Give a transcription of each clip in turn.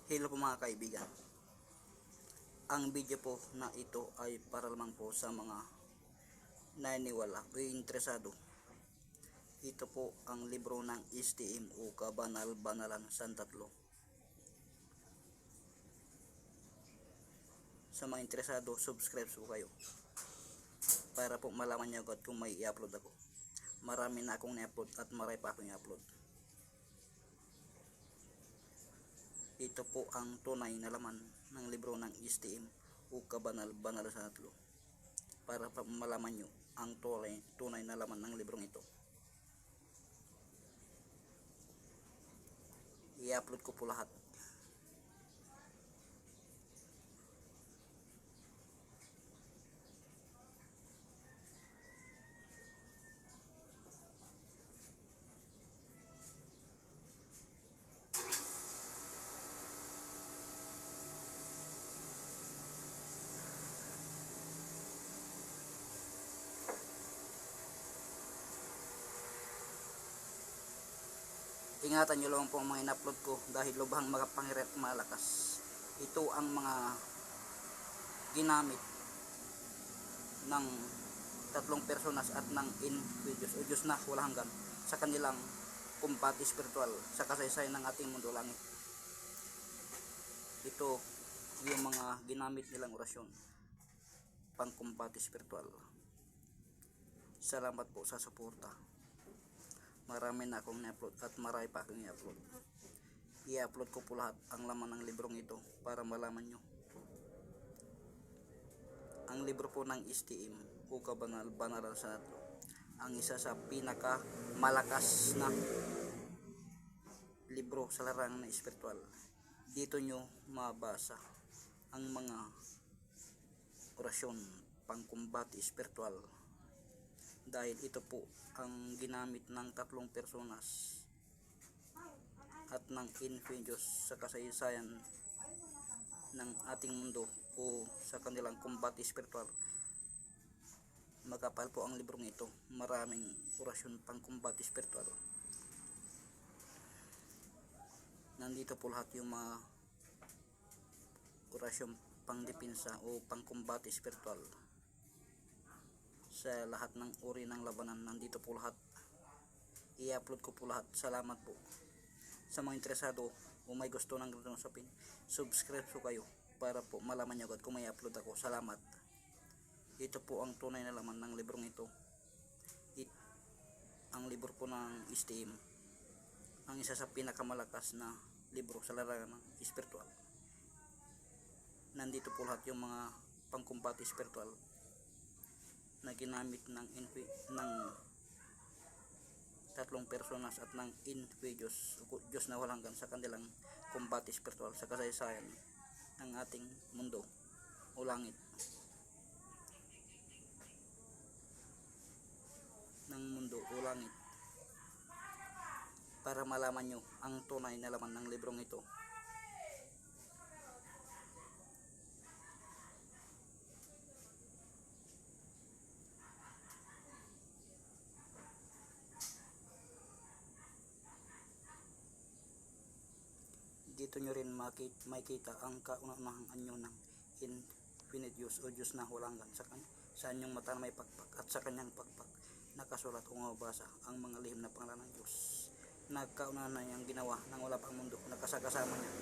Hello po mga kaibigan. Ang video po na ito ay para lamang po sa mga naniniwala o interesado. Ito po ang libro ng STM o Kabanal-Banalan Santatlo. Sa mga interesado, subscribe po kayo para po malaman niyo agad kung may i-upload ako. Marami na akong i-upload at marami pa akong i-upload. Ito po ang tunay na laman ng libro ng STM o Kabanal-Banalan Santatlo para pa malaman nyo ang tunay na laman ng librong ito. I-upload ko po lahat. Ingatan nyo lang po ang mga in-upload ko dahil lubhang makapangyarihan at malakas. Ito ang mga ginamit ng tatlong personas at ng individuals o Diyos na walang hanggan sa kanilang kumpati spiritual sa kasaysayan ng ating mundo langit. Ito yung mga ginamit nilang orasyon pangkumpati spiritual. Salamat po sa suporta. Marami na akong i-upload at marami pa akong i-upload. I-upload ko po lahat ang laman ng librong ito para malaman nyo. Ang libro po ng STM o Kabanal-Banalan Santatlo ang isa sa pinaka malakas na libro sa larangan ng espiritual. Dito nyo mabasa ang mga orasyon pangkumbati espiritual dahil ito po ang ginamit ng tatlong personas at ng individuals sa kasaysayan ng ating mundo o sa kanilang kumbati spiritual. Magkapal po ang librong ito, maraming orasyon pangkumbati spiritual. Nandito po lahat yung mga orasyon pangdepensa o pangkumbati spiritual sa lahat ng uri ng labanan. Nandito po lahat. I-upload ko po lahat. Salamat po sa mga interesado o may gusto ng ganitong usapin. Subscribe po kayo para po malaman nyo agad kung may upload ako. Salamat. Ito po ang tunay na laman ng librong ito. Ang libro po ng STM ang isa sa pinakamalakas na libro sa larangan ng espiritual. Nandito po lahat yung mga pangkumpati spiritual na ginamit ng tatlong personas at ng individuals o Diyos na walang hanggan sa kanilang kumbati spiritual sa kasaysayan ng ating mundo o langit ng mundo o langit para malaman nyo ang tunay na laman ng librong ito. Dito nyo rin makita ang kauna-unahang anyo ng infinite Diyos o Diyos na walang hanggan sa inyong mata na may pakpak at sa kanyang pakpak nakasulat o mabasa ang mga lihim na pangalan ng Diyos. Nagkauna na niyang ginawa ng wala pang mundo, nakasakasama niya.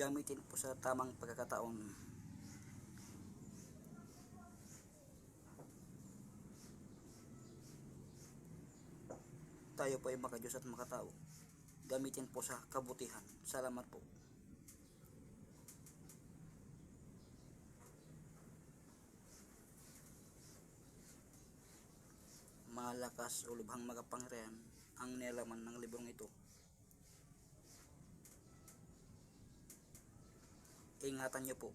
Gamitin po sa tamang pagkakataon. Tayo po ay makadiyos at makatao gamitin po sa kabutihan. Salamat po. Malakas o lubhang makapangyarihan ang nilalaman ng librong ito. Ingatan niyo po